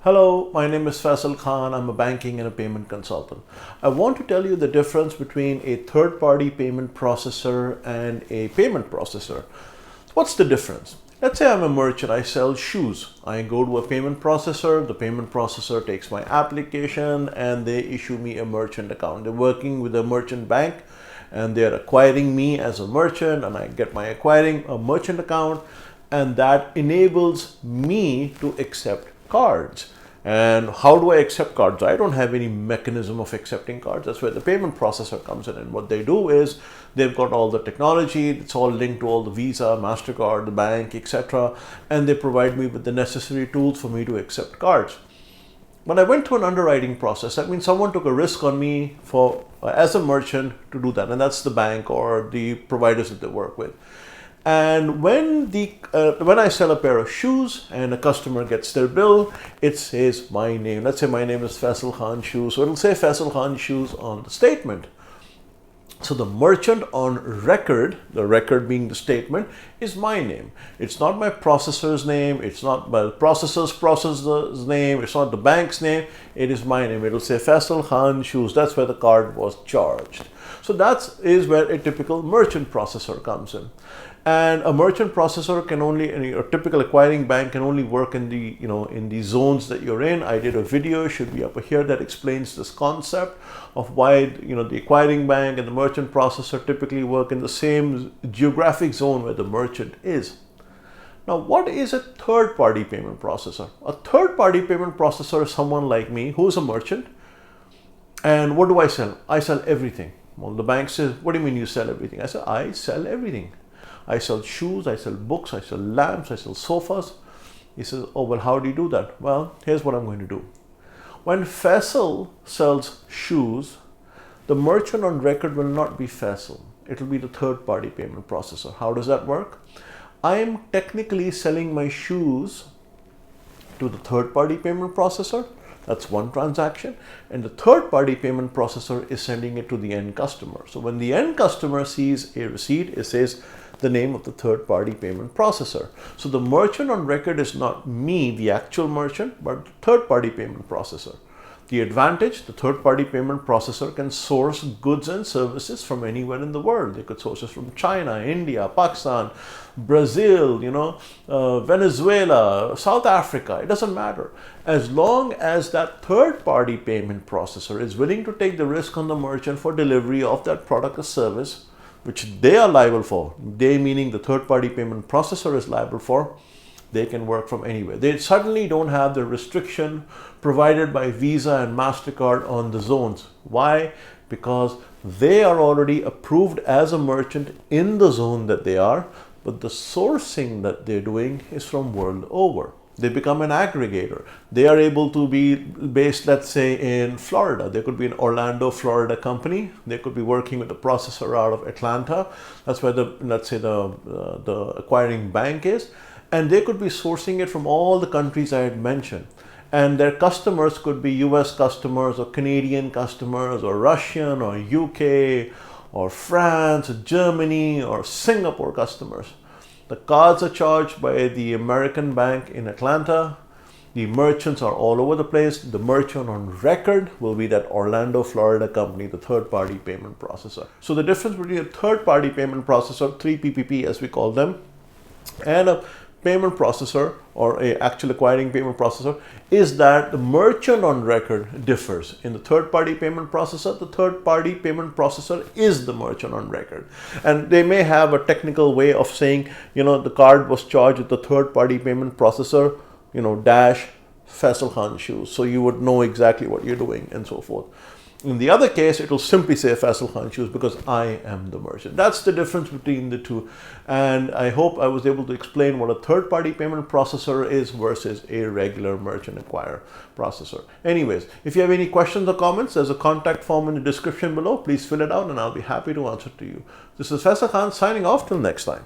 Hello, my name is Faisal Khan. I'm a banking and a payment consultant. I want to tell you the difference between a third-party payment processor and a payment processor. What's the difference? Let's say I'm a merchant, I sell shoes. I go to a payment processor, the payment processor takes my application and they issue me a merchant account. They're working with a merchant bank and they're acquiring me as a merchant, and I get my acquiring a merchant account, and that enables me to accept cards. And how do I accept cards? I don't have any mechanism of accepting cards. That's where the payment processor comes in. And what they do is they've got all the technology. It's all linked to all the Visa, MasterCard, the bank, etc. And they provide me with the necessary tools for me to accept cards. When I went through an underwriting process, that means someone took a risk on me for as a merchant to do that. And that's the bank or the providers that they work with. And when I sell a pair of shoes and a customer gets their bill, it says my name. Let's say my name is Faisal Khan Shoes. So it'll say Faisal Khan Shoes on the statement. So the merchant on record, the record being the statement, is my name. It's not my processor's name. It's not my processor's name. It's not the bank's name. It is my name. It'll say Faisal Khan Shoes. That's where the card was charged. So that is where a typical merchant processor comes in. And a merchant processor can only, a typical acquiring bank can only work in the, in the zones that you're in. I did a video, should be up here, that explains this concept of why, the acquiring bank and the merchant processor typically work in the same geographic zone where the merchant is. Now, what is a third-party payment processor? A third-party payment processor is someone like me who's a merchant. And what do I sell? I sell everything. Well, the bank says, what do you mean you sell everything? I say, I sell everything. I sell shoes, I sell books, I sell lamps, I sell sofas. He says, oh, well, how do you do that? Well, here's what I'm going to do. When Faisal sells shoes, the merchant on record will not be Faisal. It will be the third-party payment processor. How does that work? I am technically selling my shoes to the third-party payment processor. That's one transaction. And the third-party payment processor is sending it to the end customer. So when the end customer sees a receipt, it says the name of the third-party payment processor. So the merchant on record is not me, the actual merchant, but the third-party payment processor. The advantage, the third-party payment processor can source goods and services from anywhere in the world. They could source it from China, India, Pakistan, Brazil, Venezuela, South Africa. It doesn't matter. As long as that third-party payment processor is willing to take the risk on the merchant for delivery of that product or service, which they are liable for, they meaning the third-party payment processor is liable for, they can work from anywhere. They suddenly don't have the restriction provided by Visa and MasterCard on the zones. Why? Because they are already approved as a merchant in the zone that they are, but the sourcing that they're doing is from world over. They become an aggregator. They are able to be based, let's say, in Florida. There could be an Orlando, Florida company. They could be working with a processor out of Atlanta. That's where the acquiring bank is. And they could be sourcing it from all the countries I had mentioned. And their customers could be US customers or Canadian customers or Russian or UK or France or Germany or Singapore customers. The cards are charged by the American bank in Atlanta. The merchants are all over the place. The merchant on record will be that Orlando, Florida company, the third-party payment processor. So the difference between a third-party payment processor, 3PPP as we call them, and a payment processor or a actual acquiring payment processor is that the merchant on record differs. In the third-party payment processor, the third-party payment processor is the merchant on record. And they may have a technical way of saying, the card was charged with the third-party payment processor, dash Faisal Khan Shoes. So you would know exactly what you're doing and so forth. In the other case, it will simply say Faisal Khan Shoes because I am the merchant. That's the difference between the two. And I hope I was able to explain what a third-party payment processor is versus a regular merchant acquirer processor. Anyways, if you have any questions or comments, there's a contact form in the description below. Please fill it out and I'll be happy to answer to you. This is Faisal Khan signing off till next time.